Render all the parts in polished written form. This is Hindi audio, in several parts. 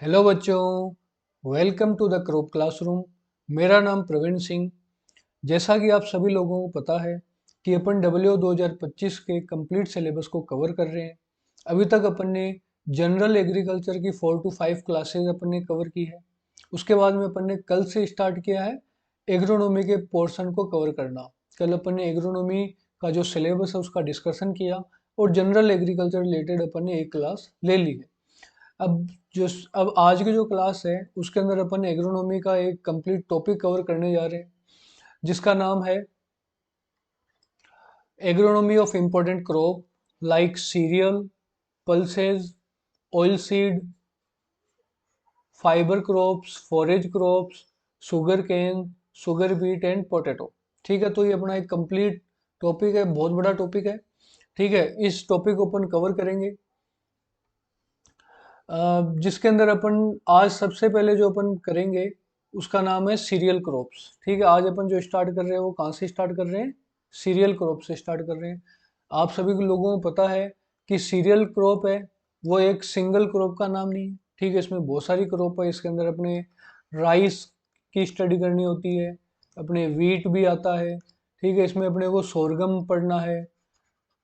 हेलो बच्चों, welcome to the crop classroom. मेरा नाम प्रवीण सिंह। जैसा कि आप सभी लोगों को पता है कि अपन डब्ल्यू 2025 के कंप्लीट सिलेबस को कवर कर रहे हैं। अभी तक अपन ने जनरल एग्रीकल्चर की 4 to 5 क्लासेज अपन ने कवर की है। उसके बाद में अपन ने कल से स्टार्ट किया है एग्रोनॉमी के पोर्शन को कवर करना। कल अपन ने एग्रोनॉमी का जो सिलेबस है उसका डिस्कशन किया और जनरल एग्रीकल्चर रिलेटेड अपन ने एक क्लास ले ली है। अब जो अब आज की जो क्लास है उसके अंदर अपन एग्रोनॉमी का एक कंप्लीट टॉपिक कवर करने जा रहे हैं जिसका नाम है agronomy of important crop like cereal, pulses, oil seed, fibre crops, forage crops, sugar cane, sugar beet and potato. ठीक है, तो ये अपना एक कंप्लीट टॉपिक है, बहुत बड़ा टॉपिक है। ठीक है, इस टॉपिक को अपन कवर करेंगे जिसके अंदर अपन आज सबसे पहले जो अपन करेंगे उसका नाम है सीरियल क्रॉप्स। ठीक है, आज अपन जो स्टार्ट कर रहे हैं वो कहाँ से स्टार्ट कर रहे हैं? सीरियल क्रॉप से स्टार्ट कर रहे हैं। आप सभी को लोगों को पता है कि सीरियल क्रॉप है वो एक सिंगल क्रॉप का नाम नहीं है। ठीक है, इसमें बहुत सारी क्रॉप है। इसके अंदर अपने राइस की स्टडी करनी होती है, अपने वीट भी आता है। ठीक है, इसमें अपने को सोरगम पढ़ना है,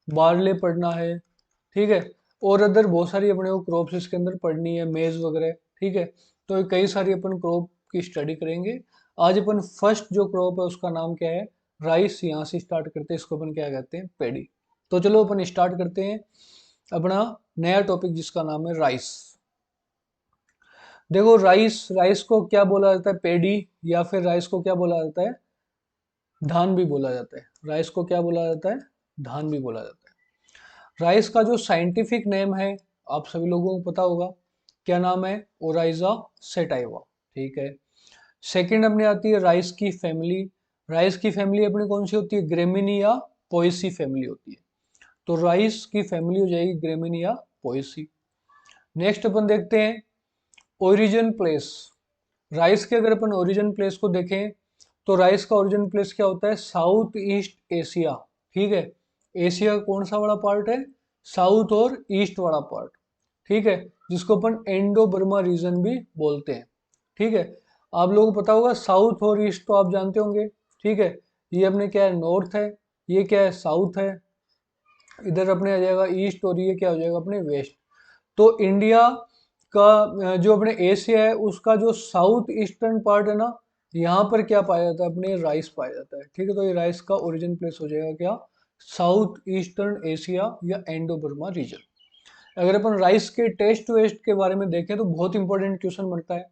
बार्ले पढ़ना है। ठीक है, और अदर बहुत सारी अपने को क्रॉप्स इसके अंदर पढ़नी है, मेज वगैरह। ठीक है, तो ये कई सारी अपन क्रॉप की स्टडी करेंगे। आज अपन फर्स्ट जो क्रॉप है उसका नाम क्या है? राइस। यहाँ से स्टार्ट करते हैं, इसको अपन क्या कहते हैं? पेडी। तो चलो अपन स्टार्ट करते हैं अपना नया टॉपिक जिसका नाम है राइस। देखो, राइस राइस को क्या बोला जाता है? पेडी, या फिर राइस को क्या बोला जाता है? धान भी बोला जाता है। राइस को क्या बोला जाता है? धान भी बोला जाता है। राइस का जो साइंटिफिक नेम है आप सभी लोगों को पता होगा, क्या नाम है? Oryza sativa. ठीक है, सेकंड अपने आती है राइस की फैमिली। राइस की फैमिली अपनी कौन सी होती है? ग्रेमिनिया पोएसी फैमिली होती है। तो राइस की फैमिली हो जाएगी ग्रेमिनिया पोएसी। नेक्स्ट अपन देखते हैं ओरिजिन प्लेस। राइस के अगर अपन ओरिजिन प्लेस को देखें तो राइस का ओरिजिन प्लेस क्या होता है? South east Asia. ठीक है, एशिया का कौन सा वाला पार्ट है? साउथ और ईस्ट वाला पार्ट। ठीक है, जिसको अपन इंडो बर्मा रीजन भी बोलते हैं। ठीक है, आप लोगों को पता होगा साउथ और ईस्ट तो आप जानते होंगे। ठीक है, ये अपने क्या है? नॉर्थ है, ये क्या है? साउथ है। इधर अपने आ जाएगा ईस्ट और ये क्या हो जाएगा? अपने वेस्ट। तो इंडिया का जो अपने एशिया है उसका जो साउथ ईस्टर्न पार्ट है ना, यहाँ पर क्या पाया जाता है? अपने राइस पाया जाता है। ठीक है, तो ये राइस का ओरिजिन प्लेस हो जाएगा क्या? साउथ ईस्टर्न एशिया या इंडो बर्मा रीजन। अगर अपन राइस के टेस्ट वेस्ट के बारे में देखें तो बहुत इंपॉर्टेंट क्वेश्चन बनता है।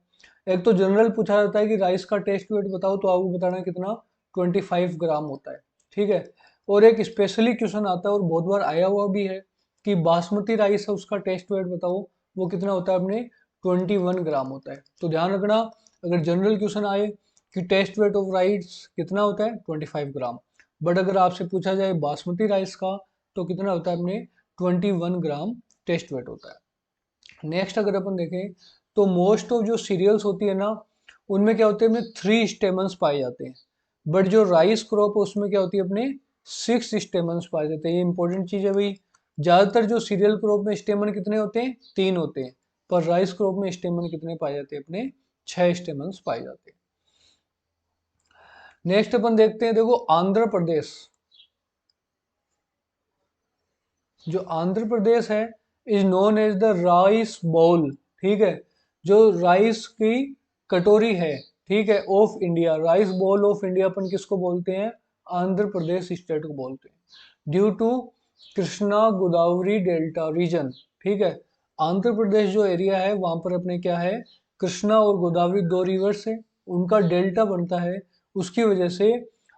एक तो जनरल पूछा जाता है कि राइस का टेस्ट वेट बताओ, तो आपको बताना है कितना? 25 ग्राम होता है। ठीक है, और एक स्पेशली क्वेश्चन आता है और बहुत बार आया हुआ भी है कि बासमती राइस है उसका टेस्ट वेट बताओ, वो कितना होता है? अपने 21 ग्राम होता है। तो ध्यान रखना, अगर जनरल क्वेश्चन आए कि टेस्ट वेट ऑफ राइस कितना होता है? 25 ग्राम। बट अगर आपसे पूछा जाए बासमती राइस का तो कितना होता है? अपने 21 ग्राम टेस्ट वेट होता है। नेक्स्ट अगर अपन देखें तो मोस्ट ऑफ जो सीरियल्स होती है ना उनमें क्या होते हैं? अपने 3 स्टेमन्स पाए जाते हैं। बट जो राइस क्रॉप है उसमें क्या होती है? अपने 6 स्टेमन्स पाए जाते हैं। ये इंपॉर्टेंट चीज है भाई। ज्यादातर जो सीरियल क्रॉप में स्टेमन कितने होते हैं? 3 होते हैं। पर राइस क्रॉप में स्टेमन कितने पाए जाते हैं? अपने 6 स्टेमन्स पाए जाते हैं। नेक्स्ट अपन देखते हैं, देखो आंध्र प्रदेश। जो आंध्र प्रदेश है is known as the rice bowl. ठीक है, जो राइस की कटोरी है, ठीक है, of India, rice bowl of India अपन किसको बोलते हैं? आंध्र प्रदेश स्टेट को बोलते हैं, due to Krishna Godavari delta region. ठीक है, आंध्र प्रदेश जो एरिया है वहां पर अपने क्या है? कृष्णा और गोदावरी दो रिवर्स है, उनका डेल्टा बनता है। उसकी वजह से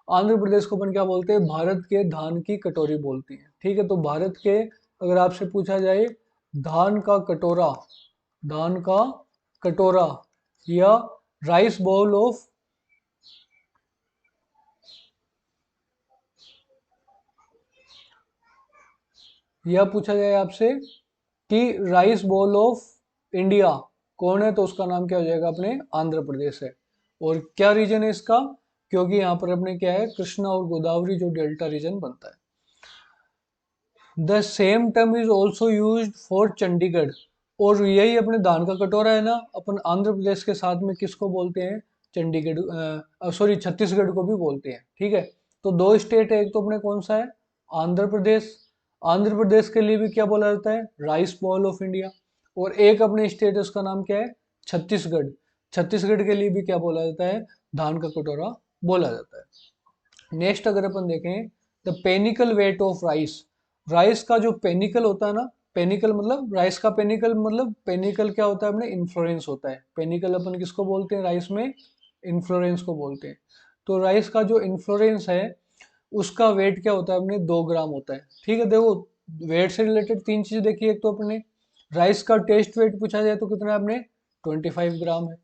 आंध्र प्रदेश को अपन क्या बोलते हैं? भारत के धान की कटोरी बोलते हैं। ठीक है, तो भारत के अगर आपसे पूछा जाए धान का कटोरा, धान का कटोरा या राइस बाउल ऑफ, या पूछा जाए आपसे कि राइस बाउल ऑफ इंडिया कौन है, तो उसका नाम क्या हो जाएगा? अपने आंध्र प्रदेश है। और क्या रीजन है इसका? क्योंकि यहाँ पर अपने क्या है? कृष्णा और गोदावरी जो डेल्टा रीजन बनता है। The same term is also use for Chandigarh. और यही अपने धान का कटोरा है ना, अपन आंध्र प्रदेश के साथ में किसको बोलते हैं, चंडीगढ़, सॉरी छत्तीसगढ़ को भी बोलते हैं। ठीक है, तो दो स्टेट है, एक तो अपने कौन सा है, आंध्र प्रदेश। आंध्र प्रदेश के लिए भी क्या बोला जाता है, राइस बॉल ऑफ इंडिया। और एक अपने स्टेट है, उसका नाम क्या है, छत्तीसगढ़। छत्तीसगढ़ के लिए भी क्या बोला जाता है, धान का कटोरा बोला जाता है। नेक्स्ट अगर अपन देखें, the panicle weight of rice. Rice का जो पेनिकल होता है ना, पेनिकल मतलब राइस का पेनिकल, मतलब पेनिकल क्या होता है अपने, इन्फ्लोरेंस होता है। पेनिकल अपन किसको बोलते हैं राइस में, इन्फ्लोरेंस को बोलते हैं। तो राइस का जो इन्फ्लोरेंस है उसका वेट क्या होता है अपने, 2 ग्राम होता है। ठीक है, देखो वेट से रिलेटेड 3 चीज देखिए, एक तो अपने राइस का टेस्ट वेट पूछा जाए तो कितना है अपने, 25 ग्राम है।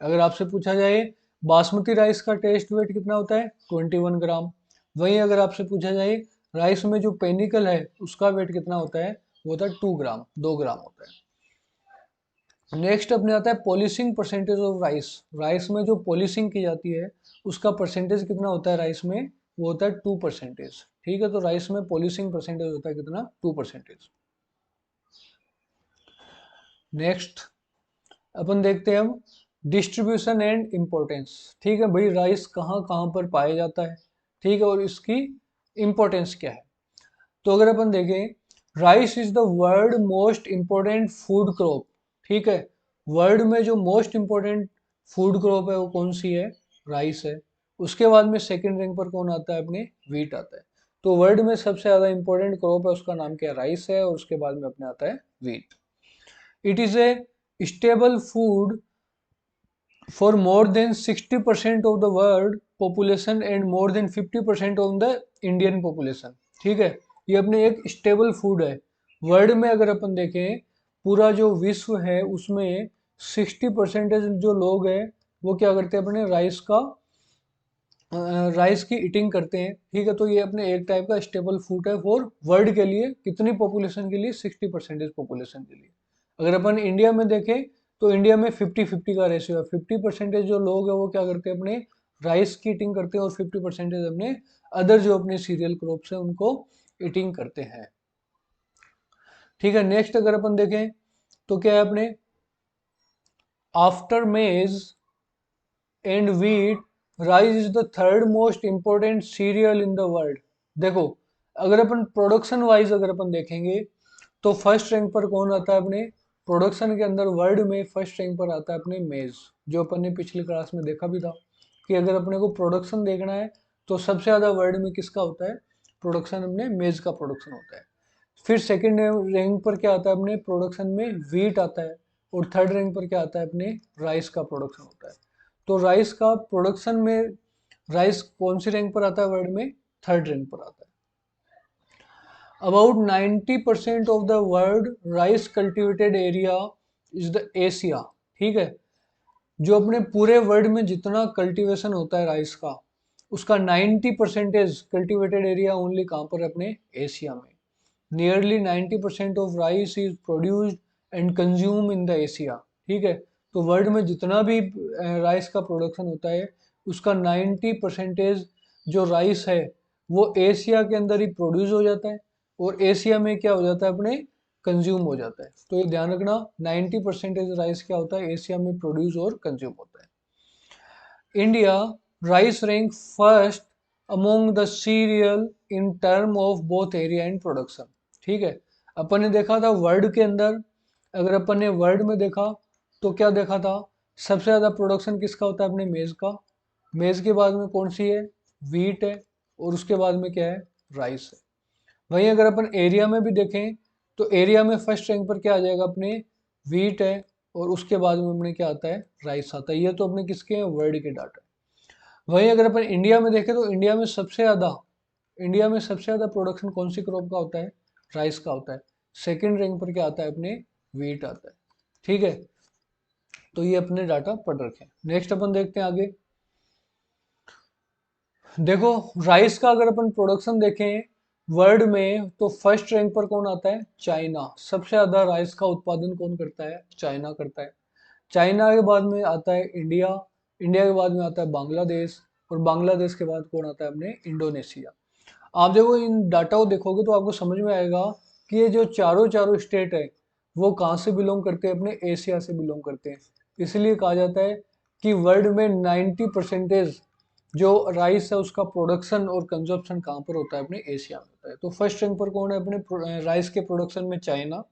अगर आपसे पूछा जाए बासमती राइस का टेस्ट वेट कितना होता है, 21 ग्राम। वहीं अगर आपसे पूछा जाए राइस में जो पेनिकल है उसका वेट कितना होता है, वो होता है 2 ग्राम, 2 ग्राम होता है। नेक्स्ट अपने आता है polishing percentage of rice. Rice में जो पॉलिशिंग की जाती है उसका परसेंटेज कितना होता है राइस में, वो होता है 2%। ठीक है, तो राइस में पॉलिशिंग परसेंटेज होता है कितना, 2%। नेक्स्ट अपन देखते हैं हम डिस्ट्रीब्यूशन एंड इम्पोर्टेंस। ठीक है भाई, राइस कहाँ कहाँ पर पाया जाता है, ठीक है, और इसकी इम्पोर्टेंस क्या है। तो अगर अपन देखें, rice is the world most important food crop. ठीक है, वर्ल्ड में जो मोस्ट इंपॉर्टेंट फूड क्रॉप है वो कौन सी है, राइस है। उसके बाद में सेकंड रैंक पर कौन आता है अपने, व्हीट आता है। तो वर्ल्ड में सबसे ज्यादा इंपॉर्टेंट क्रॉप है, उसका नाम क्या है, राइस है, और उसके बाद में अपने आता है wheat. It is a stable food for more than 60% of the world population and more than 50% of the Indian population। ठीक है, ये अपने एक स्टेबल फूड है। वर्ल्ड में अगर अपन देखें, पूरा जो विश्व है उसमें 60% जो लोग हैं वो क्या करते हैं, अपने राइस की ईटिंग करते हैं। ठीक है, तो ये अपने एक टाइप का स्टेबल फूड है फॉर वर्ल्ड के लिए, कितनी पॉपुलेशन के लिए, 60% पॉपुलेशन के लिए। अगर अपन इंडिया में देखें तो इंडिया में 50-50 का रेशियो है। 50% जो लोग हैं वो क्या करते हैं, अपने राइस की ईटिंग करते हैं, और 50% अपने अदर जो अपने सीरियल क्रॉप्स हैं उनको ईटिंग करते हैं। ठीक है, नेक्स्ट अगर अपन देखें तो क्या है अपने, आफ्टर मेज and wheat rice is the third most important serial in the world. देखो अगर अपन प्रोडक्शन वाइज अगर अपन देखेंगे तो फर्स्ट रैंक पर कौन आता है अपने, प्रोडक्शन के अंदर वर्ल्ड में फर्स्ट रैंक पर आता है अपने मेज। जो अपन ने पिछली क्लास में देखा भी था कि अगर अपने को प्रोडक्शन देखना है तो सबसे ज़्यादा वर्ल्ड में किसका होता है, प्रोडक्शन अपने मेज का प्रोडक्शन होता है। फिर सेकंड रैंक पर क्या आता है अपने प्रोडक्शन में, व्हीट आता है। और थर्ड रैंक पर क्या आता है अपने, राइस का प्रोडक्शन होता है। तो राइस का प्रोडक्शन में राइस कौन सी रैंक पर आता है वर्ल्ड में, थर्ड रैंक पर आता है। About 90% of the world rice cultivated area is the Asia. ठीक है, जो अपने पूरे वर्ल्ड में जितना कल्टीवेशन होता है राइस का, उसका 90% कल्टिवेटेड एरिया ओनली कहाँ पर, अपने एशिया में। Nearly 90% of rice is produced and consume in the Asia. ठीक है, तो वर्ल्ड में जितना भी राइस का प्रोडक्शन होता है उसका 90% जो राइस है वो एशिया के अंदर ही प्रोड्यूस हो जाता है, और एशिया में क्या हो जाता है अपने, कंज्यूम हो जाता है। तो ये ध्यान रखना, 90% राइस क्या होता है, एशिया में प्रोड्यूस और कंज्यूम होता है। India rice rank first among the serial in term of both area and production. ठीक है, अपन ने देखा था वर्ल्ड के अंदर, अगर अपन ने वर्ल्ड में देखा तो क्या देखा था, सबसे ज़्यादा प्रोडक्शन किसका होता है, अपने मेज़ का। मेज़ के बाद में कौन सी है, व्हीट है, और उसके बाद में क्या है, राइस है। वहीं अगर अपन एरिया में भी देखें तो एरिया में फर्स्ट रैंक पर क्या आ जाएगा अपने, व्हीट है, और उसके बाद में अपने क्या आता है, राइस आता है। ये तो अपने किसके हैं, वर्ल्ड के डाटा। वहीं अगर अपन इंडिया में देखें तो इंडिया में सबसे ज़्यादा प्रोडक्शन कौन सी क्रॉप का होता है, राइस का होता है। सेकंड रैंक पर क्या आता है अपने, व्हीट आता है। ठीक है, तो ये अपने डाटा पढ़ रखे हैं। नेक्स्ट अपन देखते हैं आगे। देखो राइस का अगर अपन प्रोडक्शन देखें वर्ल्ड में तो फर्स्ट रैंक पर कौन आता है, चाइना। सबसे ज्यादा राइस का उत्पादन कौन करता है, चाइना करता है। चाइना के बाद में आता है इंडिया, इंडिया के बाद में आता है बांग्लादेश, और बांग्लादेश के बाद कौन आता है अपने, इंडोनेशिया। आप देखो इन डाटा को देखोगे तो आपको समझ में आएगा कि ये जो चारों चारों स्टेट है वो कहाँ से बिलोंग करते हैं, अपने एशिया से बिलोंग करते हैं। इसलिए कहा जाता है कि वर्ल्ड में 90% जो राइस है उसका प्रोडक्शन और कंजप्शन कहाँ पर होता है, अपने एशिया में होता है। तो फर्स्ट रैंक पर कौन है अपने राइस के प्रोडक्शन में, चाइना।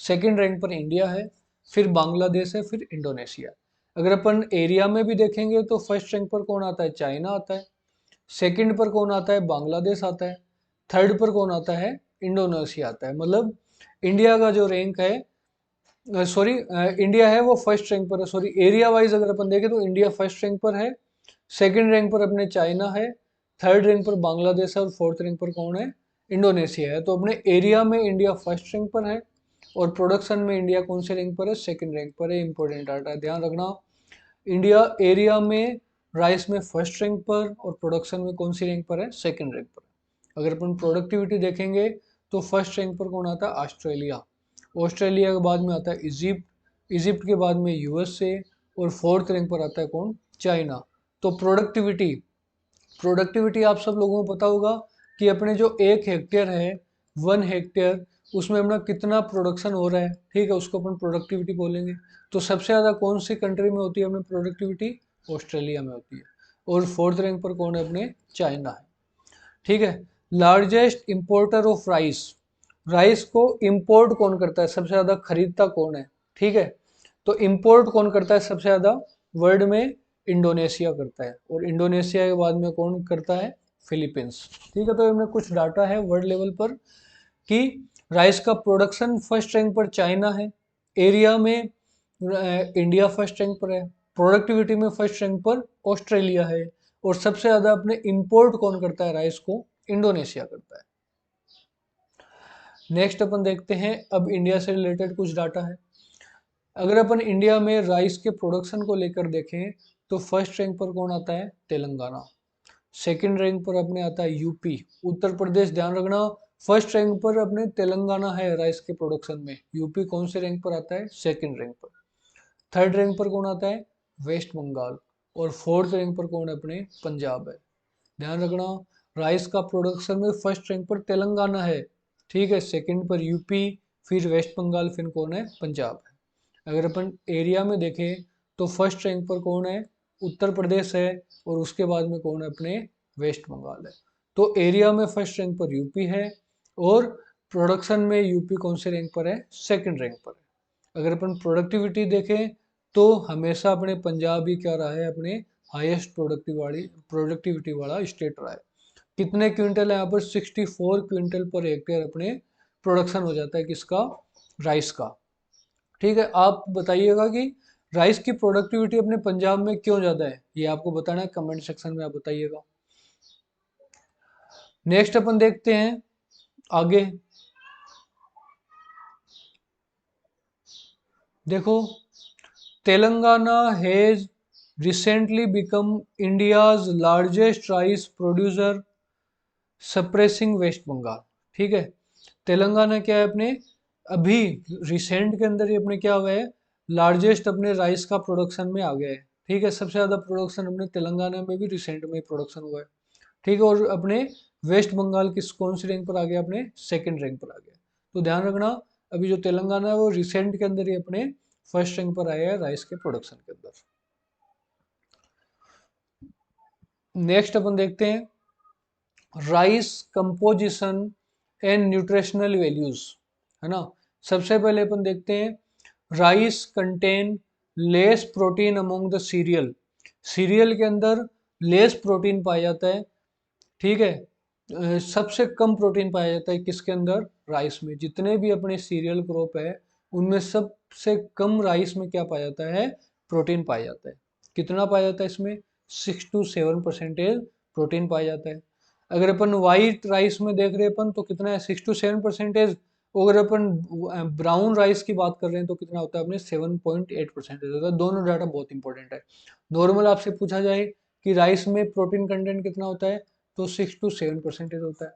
सेकंड रैंक पर इंडिया है, फिर बांग्लादेश है, फिर इंडोनेशिया। अगर अपन एरिया में भी देखेंगे तो फर्स्ट रैंक पर कौन आता है, चाइना आता है। सेकंड पर कौन आता है, बांग्लादेश आता है। थर्ड पर कौन आता है, इंडोनेशिया आता है। मतलब इंडिया का जो रैंक है, सॉरी इंडिया है वो फर्स्ट रैंक पर है। सॉरी, एरिया वाइज अगर अपन देखें तो इंडिया फर्स्ट रैंक पर है, सेकंड रैंक पर अपने चाइना है, थर्ड रैंक पर बांग्लादेश है और फोर्थ रैंक पर कौन है, इंडोनेशिया है। तो अपने एरिया में इंडिया फर्स्ट रैंक पर है और प्रोडक्शन में इंडिया कौन से रैंक पर है, सेकंड रैंक पर है। इंपॉर्टेंट डाटा है, ध्यान रखना। इंडिया एरिया में राइस में फर्स्ट रैंक पर और प्रोडक्शन में कौन सी रैंक पर है, सेकंड रैंक पर। अगर अपन प्रोडक्टिविटी देखेंगे तो फर्स्ट रैंक पर कौन आता है, ऑस्ट्रेलिया। ऑस्ट्रेलिया के बाद में आता है इजिप्ट, इजिप्ट के बाद में यूएसए और फोर्थ रैंक पर आता है कौन, चाइना। तो प्रोडक्टिविटी, प्रोडक्टिविटी आप सब लोगों को पता होगा कि अपने जो 1 हेक्टेयर है, 1 हेक्टेयर, उसमें अपना कितना प्रोडक्शन हो रहा है, ठीक है, उसको अपन प्रोडक्टिविटी बोलेंगे। तो सबसे ज़्यादा कौन सी कंट्री में होती है अपनी प्रोडक्टिविटी, ऑस्ट्रेलिया में होती है। और फोर्थ रैंक पर कौन है, अपने चाइना है, ठीक है। Largest importer of rice, rice को इंपोर्ट कौन करता है, सबसे ज़्यादा खरीदता कौन है, ठीक है। तो इंपोर्ट कौन करता है सबसे ज़्यादा वर्ल्ड में, इंडोनेशिया करता है। और इंडोनेशिया के बाद में कौन करता है, फिलीपींस, ठीक है। तो इनमें कुछ डाटा है वर्ल्ड लेवल पर कि राइस का प्रोडक्शन फर्स्ट रैंक पर चाइना है, एरिया में इंडिया फर्स्ट रैंक पर है, प्रोडक्टिविटी में फर्स्ट रैंक पर ऑस्ट्रेलिया है, और सबसे ज़्यादा अपने इंपोर्ट कौन करता है राइस को, इंडोनेशिया करता है। नेक्स्ट अपन देखते हैं अब इंडिया से रिलेटेड कुछ डाटा है। अगर अपन इंडिया में राइस के प्रोडक्शन को लेकर देखें तो फर्स्ट रैंक पर कौन आता है, तेलंगाना। सेकंड रैंक पर अपने आता है यूपी, उत्तर प्रदेश, ध्यान रखना। फर्स्ट रैंक पर अपने तेलंगाना है राइस के प्रोडक्शन में। यूपी कौन से रैंक पर आता है, सेकंड रैंक पर। थर्ड रैंक पर कौन आता है, वेस्ट बंगाल। और फोर्थ रैंक पर कौन है, अपने पंजाब है। ध्यान रखना, राइस का प्रोडक्शन में फर्स्ट रैंक पर तेलंगाना है, ठीक है, सेकंड पर यूपी, फिर वेस्ट बंगाल, फिर कौन है, पंजाब है। अगर अपन एरिया में देखें तो फर्स्ट रैंक पर कौन है, उत्तर प्रदेश है, और उसके बाद में कौन है, अपने वेस्ट बंगाल है। तो एरिया में फर्स्ट रैंक पर यूपी है और प्रोडक्शन में यूपी कौन से रैंक पर है, सेकंड रैंक पर है। अगर अपन प्रोडक्टिविटी देखें तो हमेशा अपने पंजाब ही क्या रहा है, अपने हाईएस्ट प्रोडक्टिविटी वाला स्टेट रहा है। कितने क्विंटल है यहाँ पर, 64 क्विंटल पर हेक्टेयर अपने प्रोडक्शन हो जाता है, किसका, राइस का, ठीक है। आप बताइएगा कि राइस की प्रोडक्टिविटी अपने पंजाब में क्यों ज़्यादा है, ये आपको बताना है, कमेंट सेक्शन में आप बताइएगा। नेक्स्ट अपन देखते हैं आगे। देखो, Telangana has recently become India's largest rice producer suppressing West Bengal, ठीक है। तेलंगाना क्या है अपने, अभी रिसेंट के अंदर ही अपने क्या हुआ है, लार्जेस्ट अपने राइस का प्रोडक्शन में आ गया है, ठीक है। सबसे ज़्यादा प्रोडक्शन अपने तेलंगाना में भी रिसेंट में प्रोडक्शन हुआ है, ठीक है। और अपने वेस्ट बंगाल किस कौन सी रैंक पर आ गया, अपने सेकंड रैंक पर आ गया। तो ध्यान रखना, अभी जो तेलंगाना है वो रिसेंट के अंदर ही अपने फर्स्ट रैंक पर आया है राइस के प्रोडक्शन के अंदर। नेक्स्ट अपन देखते हैं rice composition and nutritional values, है ना। सबसे पहले अपन देखते हैं rice contain less protein among the serial, serial के अंदर लेस प्रोटीन पाया जाता है, ठीक है। सबसे कम प्रोटीन पाया जाता है किसके अंदर, राइस में। जितने भी अपने सीरियल क्रॉप है उनमें सबसे कम राइस में क्या पाया जाता है, प्रोटीन पाया जाता है। कितना पाया जाता है इसमें, 6 to 7% प्रोटीन पाया जाता है। अगर अपन वाइट राइस में देख रहे अपन तो कितना है, 6 to 7%। अगर अपन ब्राउन राइस की बात कर रहे हैं तो कितना होता है अपने, 7.8% होता है। दोनों डाटा बहुत इंपॉर्टेंट है। नॉर्मल आपसे पूछा जाए कि राइस में प्रोटीन कंटेंट कितना होता है तो 6 to 7% होता है।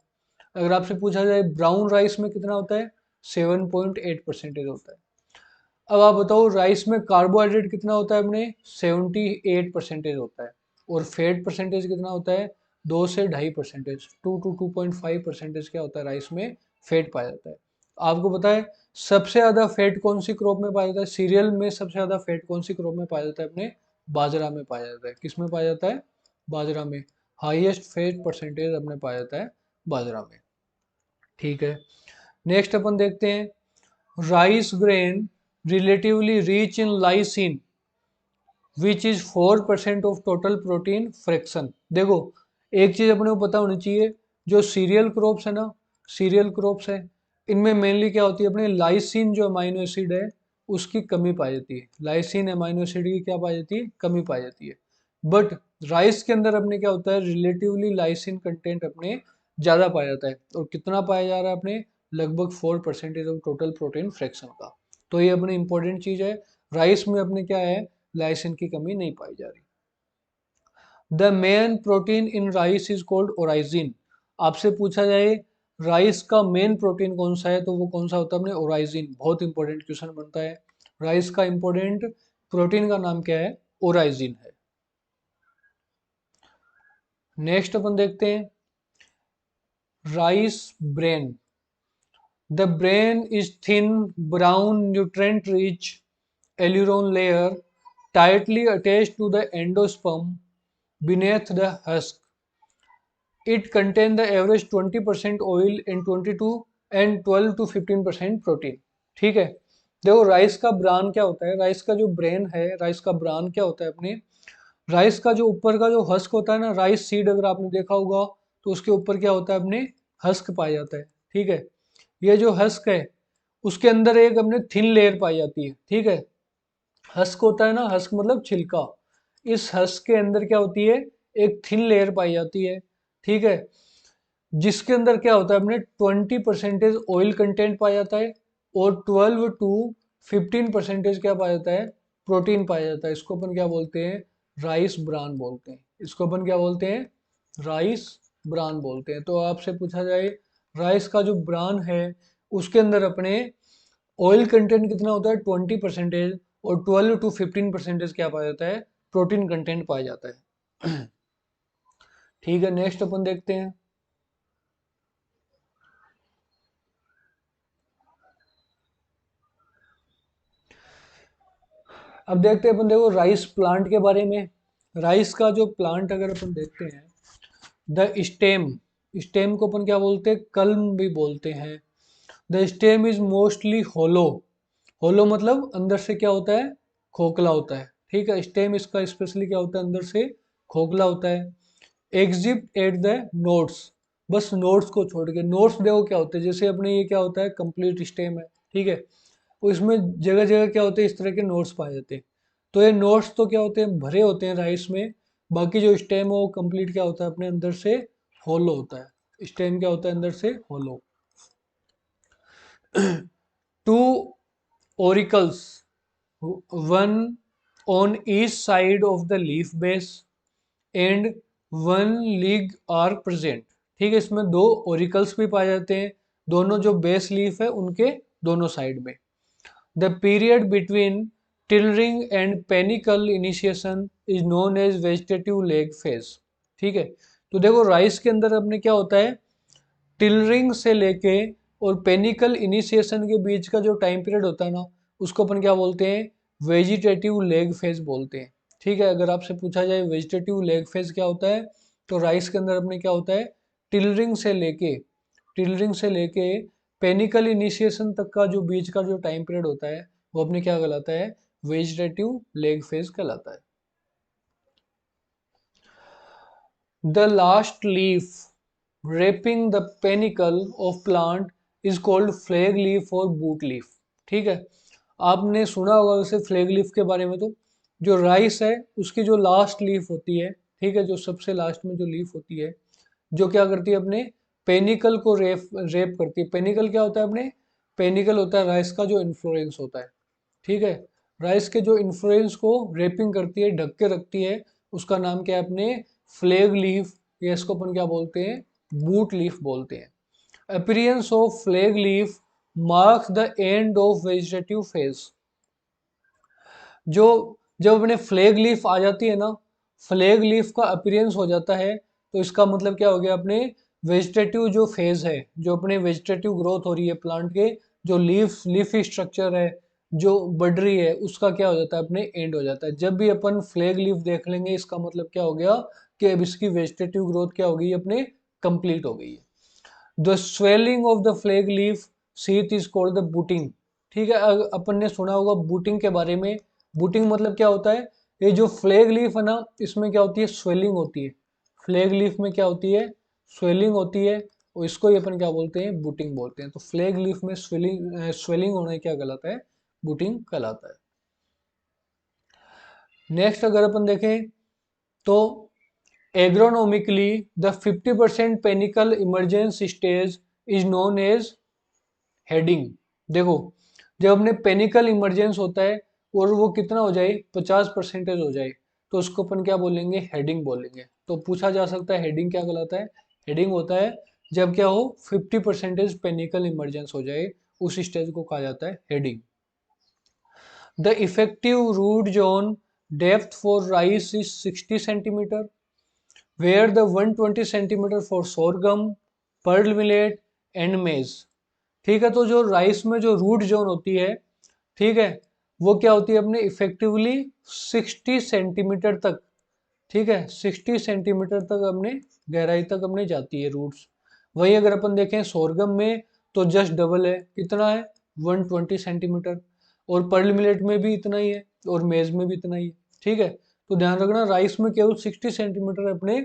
अगर आपसे पूछा जाए ब्राउन राइस में कितना होता है, 7.8% होता है। अब आप बताओ राइस में कार्बोहाइड्रेट कितना होता है अपने, 78% होता है। और फैट परसेंटेज कितना होता है, 2 से 2.5%, 2 to 2.5% क्या होता है राइस में फैट पाया जाता है। आपको पता है सबसे ज्यादा फैट कौन सी क्रॉप में पाया जाता है? सीरियल में सबसे ज्यादा फैट कौन सी क्रॉप में पाया जाता है? अपने बाजरा में पाया जाता है। किस में पाया जाता है? बाजरा में। हाईएस्ट फैट परसेंटेज अपने पाया जाता है बाजरा में। ठीक है, नेक्स्ट अपन देखते हैं rice grain relatively rich in lysine which is 4% of total protein fraction. देखो, एक चीज अपने को पता होनी चाहिए, जो सीरियल क्रॉप्स है ना, सीरियल क्रॉप्स है, इनमें मेनली क्या होती है? अपने लाइसिन जो अमाइनो एसिड है उसकी कमी पाई जाती है। लाइसिन अमाइनो एसिड की क्या पाई जाती है? कमी पाई जाती है। बट राइस के अंदर अपने क्या होता है? रिलेटिवली लाइसिन कंटेंट अपने ज्यादा पाया जाता है। और कितना पाया जा रहा है अपने? लगभग 4% ऑफ टोटल प्रोटीन फ्रैक्शन का। तो ये अपनी इंपॉर्टेंट चीज है। राइस में अपने क्या है? लाइसिन की कमी नहीं पाई जा रही। The main protein in rice is called oryzenin. आपसे पूछा जाए राइस का मेन प्रोटीन कौन सा है, तो वो कौन सा होता है? अपने ओराइजिन। बहुत इंपॉर्टेंट क्वेश्चन बनता है। राइस का इंपॉर्टेंट प्रोटीन का नाम क्या है? ओराइजिन है। नेक्स्ट अपन देखते हैं rice bran. The brain is thin brown nutrient rich aileron layer tightly attached to the endosperm beneath the husk. It contains the average 20% oil and 22 and 12 to 15% protein. ठीक है, देखो राइस का ब्रान क्या होता है? राइस का जो ब्रेन है, राइस का ब्रान क्या होता है अपने? राइस का जो ऊपर का जो हस्क होता है ना, राइस सीड अगर आपने देखा होगा तो उसके ऊपर क्या होता है? अपने हस्क पाया जाता है। ठीक है, ये जो हस्क है उसके अंदर एक अपने थिन लेयर पाई जाती है। ठीक है, हस्क होता है ना, हस्क मतलब छिलका। इस हस्क के अंदर क्या होती है? एक थिन लेयर पाई जाती है। ठीक है, जिसके अंदर क्या होता है? अपने 20% ऑयल कंटेंट पाया जाता है और 12 to 15% क्या पाया जाता है? प्रोटीन पाया जाता है। इसको अपन क्या बोलते हैं? राइस ब्रान बोलते हैं। इसको अपन क्या बोलते हैं? राइस ब्रान बोलते हैं। तो आपसे पूछा जाए राइस का जो ब्रान है उसके अंदर अपने ऑयल कंटेंट कितना होता है? 20%। और 12 to 15% क्या पाया जाता है? प्रोटीन कंटेंट पाया जाता है। ठीक है, नेक्स्ट अपन देखते हैं अब देखते हैं अपन, देखो राइस प्लांट के बारे में। राइस का जो प्लांट अगर अपन देखते हैं, द स्टेम, स्टेम को अपन क्या बोलते हैं? कल्म भी बोलते हैं। द स्टेम इज मोस्टली होलो। होलो मतलब अंदर से क्या होता है? खोखला होता है। ठीक है, स्टेम इसका स्पेशली क्या होता है? अंदर से खोखला होता है। एग्जिट एट द नोट्स, बस नोट्स को छोड़ के। नोट्स देखो क्या होते हैं? जैसे अपने ये क्या होता है? कंप्लीट स्टेम है। ठीक है, तो इसमें जगह जगह क्या होते हैं? इस तरह के नोट्स पाए जाते हैं। तो ये नोट्स तो क्या होते हैं? भरे होते हैं राइस में। बाकी जो स्टेम है वो कंप्लीट क्या होता है? अपने अंदर से होलो होता है। स्टेम क्या होता है? अंदर से hollow. Two oracles, one on each side of the leaf base and one league are present. ठीक है, इसमें दो ओरिकल्स भी पाए जाते हैं, दोनों जो बेस लीफ है उनके दोनों साइड में। The period between tillering and panicle initiation is known as vegetative lag phase. ठीक है, तो देखो राइस के अंदर अपने क्या होता है? टिलरिंग से लेके और पेनिकल इनिशिएशन के बीच का जो टाइम पीरियड होता है ना, उसको अपन क्या बोलते हैं? वेजिटेटिव लेग फेज बोलते हैं। ठीक है, अगर आपसे पूछा जाए वेजिटेटिव लेग फेज क्या होता है, तो राइस के अंदर अपने क्या होता है? टिलरिंग से लेके, टिलरिंग से लेके पेनिकल इनिशिएशन तक का जो बीच का जो टाइम पीरियड होता है वो अपने क्या कहलाता है? वेजिटेटिव लेग फेज कहलाता है। The last leaf wrapping the panicle of plant is called flag leaf or boot leaf। ठीक है, आपने सुना होगा वैसे फ्लैग लीफ के बारे में। तो जो राइस है उसकी जो लास्ट लीफ होती है, ठीक है, जो सबसे लास्ट में जो लीफ होती है, जो क्या करती है? अपने पेनिकल को रेप रेप करती है। पेनिकल क्या होता है? अपने पेनिकल होता है राइस का जो इन्फ्लोरेंस होता है। ठीक है, राइस के जो इन्फ्लोरेंस को रेपिंग करती है, ढक के रखती है, उसका नाम क्या है? अपने फ्लैग लीफ, या इसको अपन क्या बोलते हैं? बूट लीफ बोलते हैं। Appearance of flag leaf marks the end of vegetative phase. जो जब अपने फ्लैग लीफ आ जाती है ना, फ्लैग लीफ का अपीयरेंस हो जाता है, तो इसका मतलब क्या हो गया? अपने वेजिटेटिव जो फेज है, जो अपने वेजिटेटिव ग्रोथ हो रही है प्लांट के, जो लीफी स्ट्रक्चर है जो बढ़ रही है, उसका क्या हो जाता है, अपने एंड हो जाता है। जब भी अपन फ्लैग लीफ देख लेंगे इसका मतलब क्या हो गया कि अब इसकी वेजिटेटिव ग्रोथ क्या हो गई, अपने कंप्लीट हो गई है। The swelling of the flag leaf sheath is called the booting. ठीक है, अपन ने सुना होगा बूटिंग के बारे में। बूटिंग मतलब क्या होता है, ये जो फ्लैग लीफ है ना, इसमें क्या होती है, स्वेलिंग होती है। फ्लैग लीफ में क्या होती है, स्वेलिंग होती है, और इसको ही अपन क्या बोलते हैं, बूटिंग बोलते हैं। तो फ्लैग लीफ में स्वेलिंग होना क्या कहलाता है, बूटिंग कहलाता है। नेक्स्ट अगर अपन देखें तो agronomically the 50% panicle emergence stage is known as heading. देखो, जब अपने पेनिकल इमरजेंस होता है और वो कितना हो जाए, 50% हो जाए, तो उसको अपन क्या बोलेंगे, हेडिंग बोलेंगे। तो पूछा जा सकता है हेडिंग क्या कहलाता है। हेडिंग होता है जब क्या हो, 50% पेनिकल इमरजेंस हो जाए, उस स्टेज को कहा जाता है heading. The effective root zone depth for rice is 60 centimetre, where the 120 centimetre for sorghum, pearl millet and maize. ठीक है, तो जो राइस में जो रूट जोन होती है, ठीक है, वो क्या होती है, अपने इफेक्टिवली 60 सेंटीमीटर तक, ठीक है, 60 सेंटीमीटर तक अपने गहराई तक अपने जाती है रूट्स। वही अगर अपन देखें सोरगम में तो जस्ट डबल है, कितना है, 120 सेंटीमीटर, और पर्ल मिलेट में भी इतना ही है, और मेज में भी इतना ही है। ठीक है, तो ध्यान रखना राइस में केवल 60 सेंटीमीटर अपने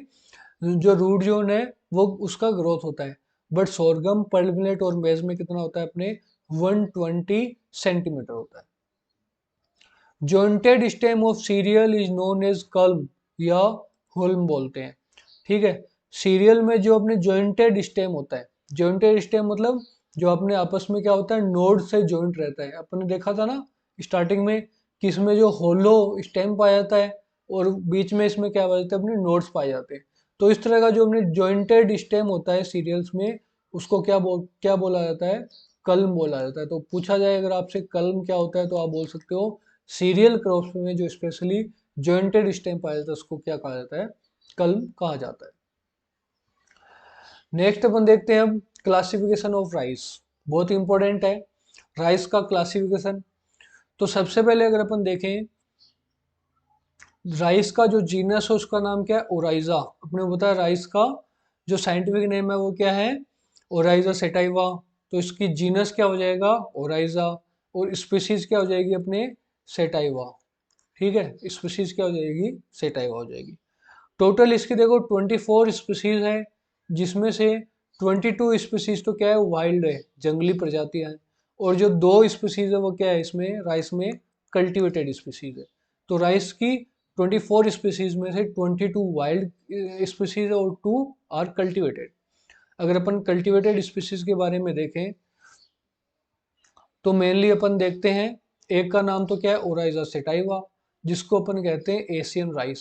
जो रूट जोन है वो उसका ग्रोथ होता है, बट सोरगम, पर्ल मिलेट और मेज में कितना होता है, अपने 120 सेंटीमीटर होता है। Jointed stem of cereal is known as culm या होल्म बोलते हैं। ठीक है, सीरियल में जो अपने जॉइंटेड स्टेम होता है, जॉइंटेड स्टेम मतलब जो अपने आपस में क्या होता है, नोड से जॉइंट रहता है। अपन ने देखा था ना स्टार्टिंग में कि इसमें जो होलो स्टेम पाया जाता है और बीच में इसमें क्या पाया जाता है, अपने नोड्स पाए जाते हैं। तो इस तरह का जो अपने जॉइंटेड स्टेम होता है सीरियल्स में, उसको क्या बोला जाता है, कल्म बोला जाता है। तो पूछा जाए अगर आपसे कल्म क्या होता है, तो आप बोल सकते हो सीरियल क्रॉप्स में जो स्पेशली जॉइंटेड स्टेम पाया जाता है उसको क्या कहा जाता है, कल्म कहा जाता है। नेक्स्ट अपन देखते हैं अब क्लासिफिकेशन ऑफ राइस, बहुत इंपॉर्टेंट है राइस का क्लासिफिकेशन। तो सबसे पहले अगर अपन देखें राइस का जो जीनस है उसका नाम क्या है, ओराइजा। अपने को बताया राइस का जो साइंटिफिक नेम है वो क्या है, ओराइजा सेटाइवा। तो इसकी जीनस क्या हो जाएगा, ओराइजा, और स्पीसीज क्या हो जाएगी, अपने सेटाइवा। ठीक है, स्पीसीज क्या हो जाएगी, सेटाइवा हो जाएगी। टोटल इसकी देखो 24 स्पीसीज है, जिसमें से 22 स्पीसीज तो क्या है, वाइल्ड है, जंगली प्रजातियां हैं, और जो 2 स्पीसीज है वो क्या है, इसमें राइस में कल्टिवेटेड स्पीसीज है। तो राइस की 24 स्पीसीज में से 22 वाइल्ड स्पीसीज है और 2 आर कल्टिवेटेड। अगर अपन कल्टिवेटेड स्पीसीज के बारे में देखें तो मेनली अपन देखते हैं, एक का नाम तो क्या है, ओराइजा सेटाइवा, जिसको अपन कहते हैं एशियन राइस।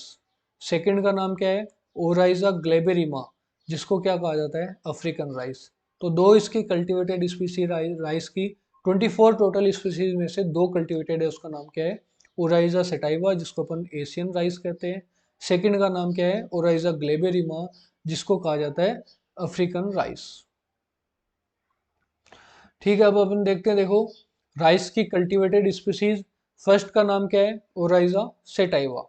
सेकंड का नाम क्या है, ओराइजा ग्लेबेरिमा, जिसको क्या कहा जाता है, अफ्रीकन राइस। तो 2 इसकी कल्टिवेटेड स्पीसीज राइस की, 24 टोटल स्पीसीज में से 2 कल्टिवेटेड है, उसका नाम क्या है, ओराइजा सेटाइवा, जिसको अपन एशियन राइस कहते हैं। सेकंड का नाम क्या है, ओराइजा ग्लेबेरिमा, जिसको कहा जाता है अफ्रीकन राइस। ठीक है, अब अपन देखते हैं, देखो राइस की कल्टीवेटेड स्पीसीज, फर्स्ट का नाम क्या है, Oryza sativa.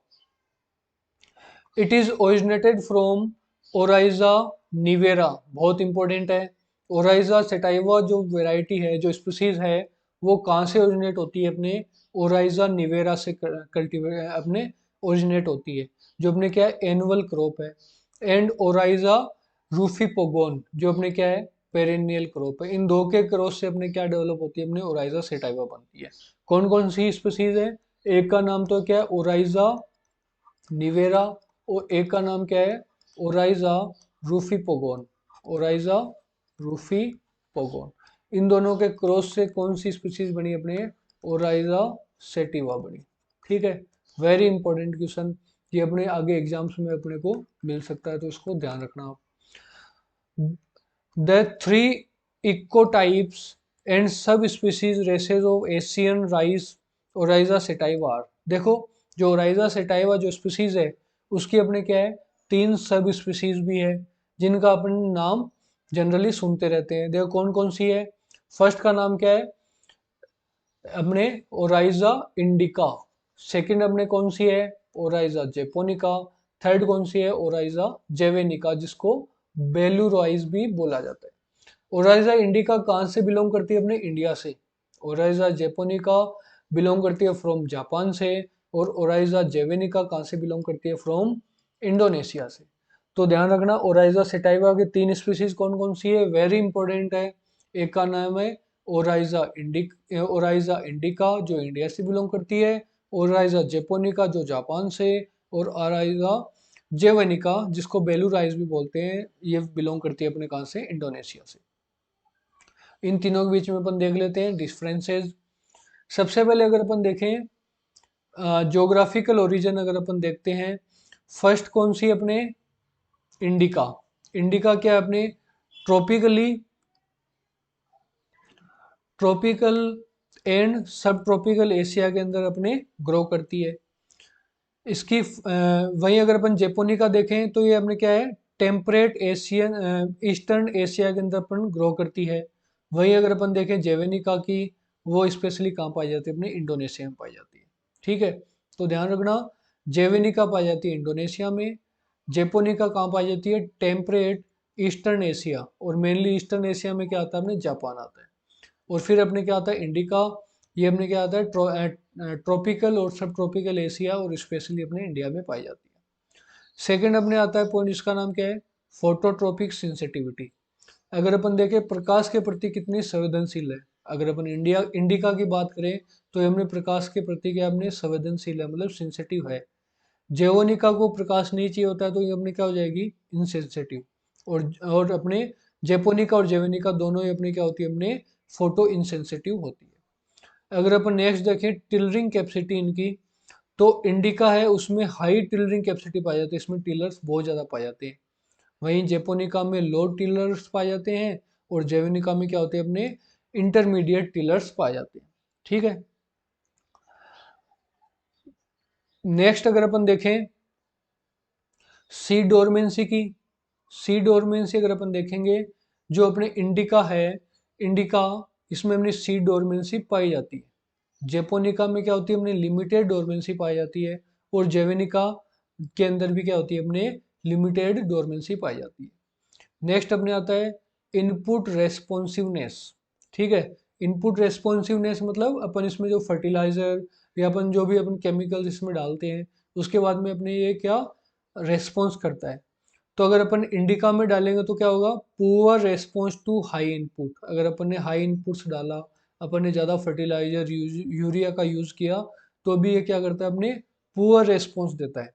It is originated from Oryza nivara, बहुत इंपॉर्टेंट है। ओराइजा सेटाइवा जो वेराइटी है, जो स्पीसीज है, वो कहाँ से ओरिजिनेट होती है, अपने ओराइजा निवेरा से कल्टीवेट अपने ओरिजिनेट होती है, जो अपने क्या है, एनुअल क्रॉप है। एंड ओराइजा रूफीपोगोन, जो अपने क्या है, पेरेनियल क्रॉप है। इन दो के क्रॉस से अपने क्या डेवलप होती है, अपने ओराइजा सेटाइवा बनती है। कौन कौन सी स्पीसीज है, एक का नाम तो क्या है, ओराइजा निवेरा, और एक का नाम क्या है, ओराइजा रूफीपोगोन, ओराइजा रूफीपोगोन। इन दोनों के क्रॉस से कौन सी स्पीसीज बनी, अपने ओराइजा सेटिवा बनी। ठीक है, वेरी इंपॉर्टेंट क्वेश्चन, ये अपने आगे एग्जाम्स में अपने को मिल सकता है, तो इसको ध्यान रखना आप। The three ecotypes and subspecies races of Asian rice oryza sativa are. देखो, जो ओराइजा सेटाइवा जो स्पीसीज है उसकी अपने क्या है, 3 सब स्पीसीज भी है, जिनका अपन नाम जनरली सुनते रहते हैं। देखो कौन कौन सी है। फर्स्ट का नाम क्या है अपने, ओराइजा इंडिका। सेकंड अपने कौन सी है, ओराइजा जेपोनिका। थर्ड कौन सी है, ओराइजा जेवेनिका, जिसको बेलूरॉइज भी बोला जाता है। ओराइजा इंडिका कहाँ से बिलोंग करती है, अपने इंडिया से। ओराइजा जेपोनिका बिलोंग करती है फ्रॉम जापान से। और ओराइजा जेवेनिका कहाँ से बिलोंग करती है, फ्रॉम इंडोनेशिया से। तो ध्यान रखना, ओराइजा सेटाइवा के 3 स्पीसीज कौन कौन सी है, वेरी इंपॉर्टेंट है। एक का नाम है ओराइजा इंडिका जो इंडिया से बिलोंग करती है, ओराइजा जेपोनिका जो जापान से, और ओराइजा जेवेनिका जिसको बेलूराइज भी बोलते हैं, ये बिलोंग करती है अपने कहाँ से, इंडोनेशिया से। इन तीनों के बीच में अपन देख लेते हैं डिफरेंसेस। सबसे पहले अगर अपन देखें ज्योग्राफिकल ओरिजिन, अगर अपन देखते हैं फर्स्ट कौन सी अपने, इंडिका। इंडिका क्या है अपने, ट्रॉपिकल एंड सब ट्रॉपिकल एशिया के अंदर अपने ग्रो करती है। इसकी वहीं अगर अपन जेपोनिका देखें तो ये अपने क्या है, टेम्परेट एशियन ईस्टर्न एशिया के अंदर अपन ग्रो करती है। वहीं अगर अपन देखें जेवेनिका की, वो स्पेशली कहाँ पाई जाती है, अपने इंडोनेशिया में पाई जाती है। ठीक है, तो ध्यान रखना, जेवेनिका पाई जाती है इंडोनेशिया में, जेपोनिका कहाँ पाई जाती है, टेम्परेट ईस्टर्न एशिया, और मेनली ईस्टर्न एशिया में क्या आता है, अपने जापान आता है। और फिर अपने क्या आता है, इंडिका, ये अपने क्या आता है, ट्रॉपिकल और सब ट्रॉपिकल एशिया और स्पेशली अपने इंडिया में पाई जाती है। सेकंड अपने आता है पॉइंट, इसका नाम क्या है, फोटोट्रोपिक सेंसिटिविटी। अगर अपन देखें प्रकाश के प्रति कितनी संवेदनशील है, अगर अपन इंडिका की बात करें तो ये अपने प्रकाश के प्रति क्या अपने संवेदनशील है, मतलब सेंसिटिव है। जेवोनिका को प्रकाश नहीं चाहिए होता है तो ये अपने क्या हो जाएगी, इनसेंसिटिव। और अपने जेपोनिका और जेवेनिका दोनों ही अपने क्या होती है, अपने फोटो इनसेंसिटिव होती है। अगर अपन नेक्स्ट देखें टिलरिंग कैपेसिटी इनकी, तो इंडिका है उसमें हाई टिलरिंग कैपेसिटी पाई जाती है, इसमें टिलर्स बहुत ज़्यादा पाए जाते हैं। वहीं जेपोनिका में लो टिलर्स पाए जाते हैं, और जेवेनिका में क्या होते हैं, अपने इंटरमीडिएट टिलर्स पाए जाते हैं। ठीक है, नेक्स्ट अगर अपन देखें सी डोरमेंसी की, सी डोरमेंसी अगर अपन देखेंगे, जो अपने इंडिका है, इंडिका इसमें अपनी सी डोरमेंसी पाई जाती है। जेपोनिका में क्या होती है, अपने लिमिटेड डोरमेंसी पाई जाती है, और जेवेनिका के अंदर भी क्या होती है, अपने लिमिटेड डोरमेंसी पाई जाती है। नेक्स्ट अपने आता है इनपुट रेस्पॉन्सिवनेस। ठीक है, इनपुट रेस्पॉन्सिवनेस मतलब अपन इसमें जो फर्टिलाइजर या अपन जो भी अपन केमिकल्स इसमें डालते हैं, उसके बाद में अपने ये क्या रेस्पॉन्स करता है। तो अगर अपन इंडिका में डालेंगे तो क्या होगा, poor response to high input. अगर अपन ने हाई इनपुट्स डाला, अपन ने ज़्यादा फर्टिलाइजर यूरिया का यूज़ किया, तो भी ये क्या करता है, अपने पुअर रेस्पॉन्स देता है।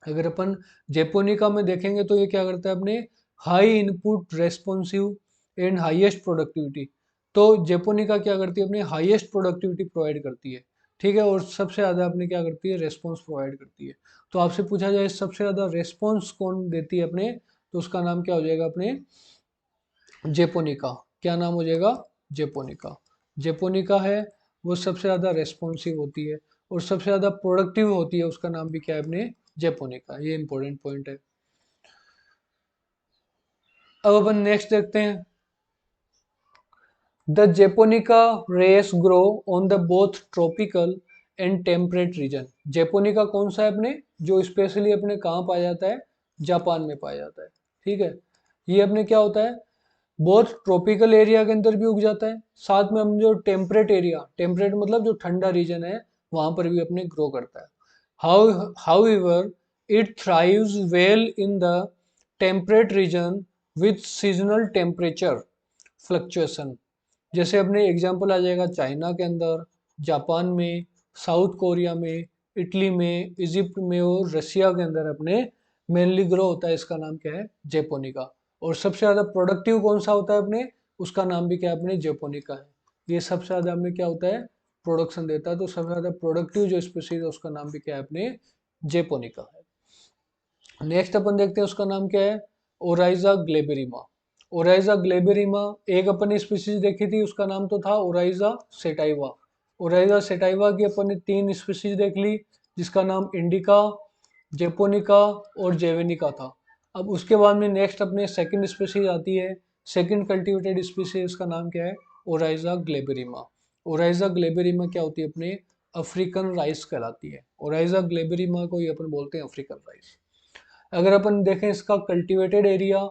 अगर अपन जेपोनिका में देखेंगे तो ये क्या करता है, अपने high input responsive and highest productivity. तो जेपोनिका क्या करती है, अपने हाईएस्ट प्रोडक्टिविटी प्रोवाइड करती है। ठीक है, और सबसे ज़्यादा अपने क्या करती है, रेस्पॉन्स प्रोवाइड करती है। तो आपसे पूछा जाए सबसे ज़्यादा रेस्पॉन्स कौन देती है अपने, तो उसका नाम क्या हो जाएगा, अपने जेपोनिका। क्या नाम हो जाएगा, जेपोनिका। जेपोनिका है वो सबसे ज़्यादा रेस्पॉन्सिव होती है और सबसे ज़्यादा प्रोडक्टिव होती है, उसका नाम भी क्या है, अपने जेपोनिका। ये इंपॉर्टेंट पॉइंट है। अब अपन नेक्स्ट देखते हैं, the japonica race grow on the both tropical and temperate region. Japonica कौन सा है अपने, जो स्पेशली अपने कहाँ पाया जाता है, जापान में पाया जाता है। ठीक है, ये अपने क्या होता है, बहुत ट्रॉपिकल एरिया के अंदर भी उग जाता है, साथ में हम जो टेम्परेट एरिया, टेम्परेट मतलब जो ठंडा रीजन है, वहां पर भी अपने ग्रो करता है। However it thrives well in the temperate region with seasonal temperature fluctuation. जैसे अपने एग्जांपल आ जाएगा चाइना के अंदर, जापान में, साउथ कोरिया में, इटली में, इजिप्ट में और रशिया के अंदर अपने मेनली ग्रो होता है। इसका नाम क्या है, जेपोनिका। और सबसे ज़्यादा प्रोडक्टिव कौन सा होता है अपने, उसका नाम भी क्या है, अपने जेपोनिका है। ये सबसे ज़्यादा अपने क्या होता है, प्रोडक्शन देता है। तो सबसे ज़्यादा प्रोडक्टिव जो स्पीसीज है उसका नाम भी क्या है, अपने जेपोनिका है। नेक्स्ट अपन देखते हैं उसका नाम क्या है, ओराइजा ग्लेबेरिमा। ओराइजा ग्लेबेरिमा एक अपन ने स्पीसीज देखी थी, उसका नाम तो था ओराइजा सेटाइवा। ओराइजा सेटाइवा की अपन ने 3 स्पीसीज देख ली, जिसका नाम इंडिका, जेपोनिका और जेवेनिका था। अब उसके बाद में नेक्स्ट अपने सेकंड स्पीसीज आती है, सेकंड कल्टिवेटेड स्पीसीज का नाम क्या है? ओराइजा ग्लेबेरिमा। ओराइजा ग्लेबेरिमा क्या होती है? अपने अफ्रीकन राइस कहलाती है। ओराइजा ग्लेबेरिमा को ये अपन बोलते हैं अफ्रीकन राइस। अगर अपन देखें इसका कल्टीवेटेड एरिया,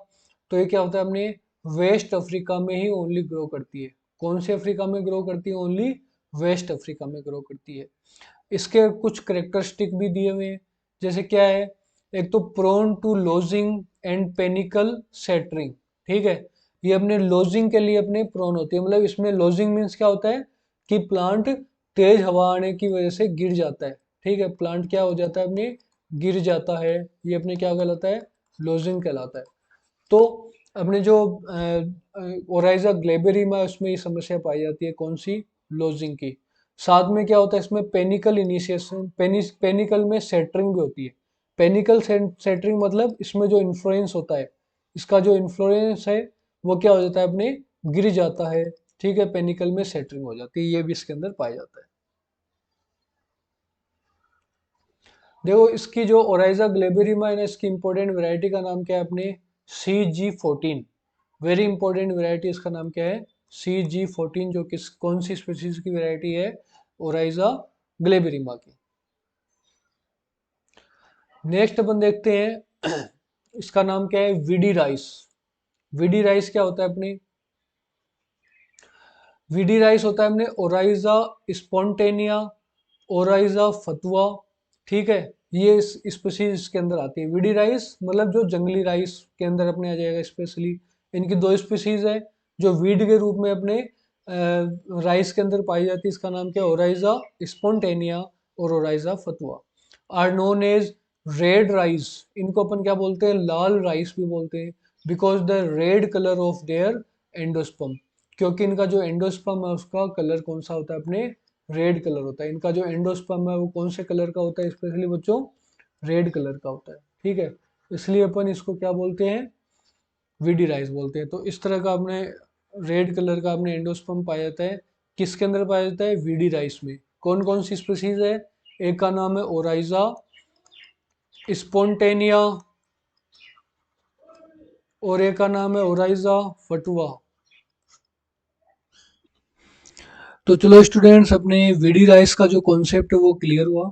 तो ये क्या होता है? अपने वेस्ट अफ्रीका में ही ओनली ग्रो करती है। कौन से अफ्रीका में ग्रो करती है? ओनली वेस्ट अफ्रीका में ग्रो करती है। इसके कुछ करेक्टरिस्टिक भी दिए हुए हैं, जैसे क्या है? एक तो प्रोन टू लोजिंग एंड पेनिकल सेटरिंग, ठीक है। ये अपने लोजिंग के लिए अपने प्रोन होती है, मतलब इसमें लोजिंग मीन्स क्या होता है कि प्लांट तेज हवा आने की वजह से गिर जाता है, ठीक है। प्लांट क्या हो जाता है? अपने गिर जाता है, ये अपने क्या कहलाता है? लोजिंग कहलाता है। तो अपने जो ओराइजा ग्लेबेरिमा है उसमें ये समस्या पाई जाती है, कौन सी? लोजिंग की। साथ में क्या होता है इसमें? पेनिकल इनिशिएशन, पेनिकल में सेटरिंग भी होती है। पेनिकल सेटरिंग मतलब इसमें जो इन्फ्लुएंस होता है, इसका जो इन्फ्लुएंस है वो क्या हो जाता है? अपने गिर जाता है, ठीक है। पेनिकल में सेटरिंग हो जाती है, ये भी इसके अंदर पाया जाता है। देखो इसकी जो ओराइजा ग्लेबेरिमा है ना, इसकी इंपॉर्टेंट वैरायटी का नाम क्या है? अपने CG14। वेरी इंपॉर्टेंट वैरायटी, इसका नाम क्या है? CG14, जो किस कौन सी स्पीसीज की वैरायटी है? ओराइजा ग्लेबेरिमा की। नेक्स्ट अपन देखते हैं इसका नाम क्या है? विडी राइस। विडी राइस क्या होता है? अपने विडी राइस होता है अपने ओराइजा स्पॉन्टेनिया, ओराइजा फतुआ, ठीक है। ये इस स्पीसीज के अंदर आती है। विडी राइस मतलब जो जंगली राइस के अंदर अपने आ जाएगा। स्पेशली इनकी दो स्पीसीज है जो वीड के रूप में अपने राइस के अंदर पाई जाती है। इसका नाम क्या है? ओराइजा स्पॉन्टेनिया और oryza fatua. Are known as red rice. इनको अपन क्या बोलते हैं? लाल राइस भी बोलते हैं, because the red colour of their endosperm. क्योंकि इनका जो एंडोस्पर्म है उसका कलर कौन सा होता है? अपने रेड कलर होता है। इनका जो एंडोस्पर्म है वो कौन से कलर का होता है? स्पेशली बच्चों रेड कलर का होता है, ठीक है। इसलिए अपन इसको क्या बोलते हैं? विडी राइस बोलते हैं। तो इस तरह का अपने रेड कलर का अपने एंडोस्पर्म पाया जाता है। किसके अंदर पाया जाता है? विडी राइस में। कौन कौन सी स्पीसीज है? एक का नाम है ओराइजा स्पॉन्टेनिया और एक का नाम है ओराइजा फटुआ। तो चलो स्टूडेंट्स, अपने विडी राइस का जो कॉन्सेप्ट है वो क्लियर हुआ।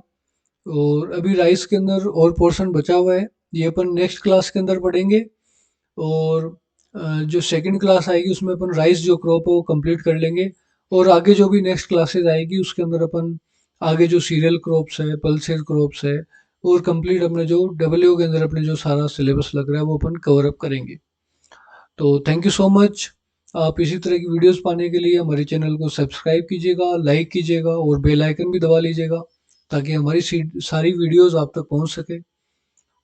और अभी राइस के अंदर और पोर्शन बचा हुआ है, ये अपन नेक्स्ट क्लास के अंदर पढ़ेंगे। और जो सेकंड क्लास आएगी उसमें अपन राइस जो क्रॉप है वो कंप्लीट कर लेंगे। और आगे जो भी नेक्स्ट क्लासेस आएगी उसके अंदर अपन आगे जो सीरियल क्रॉप्स है, पल्सेस क्रॉप्स है, और कंप्लीट अपने जो डब्ल्यू के अंदर अपने जो सारा सिलेबस लग रहा है वो अपन कवर अप करेंगे। तो थैंक यू सो मच। आप इसी तरह की वीडियोस पाने के लिए हमारे चैनल को सब्सक्राइब कीजिएगा, लाइक कीजिएगा और बेल आइकन भी दबा लीजिएगा, ताकि हमारी सारी वीडियोस आप तक पहुंच सके।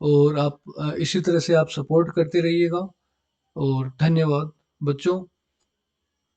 और आप इसी तरह से आप सपोर्ट करते रहिएगा। और धन्यवाद बच्चों।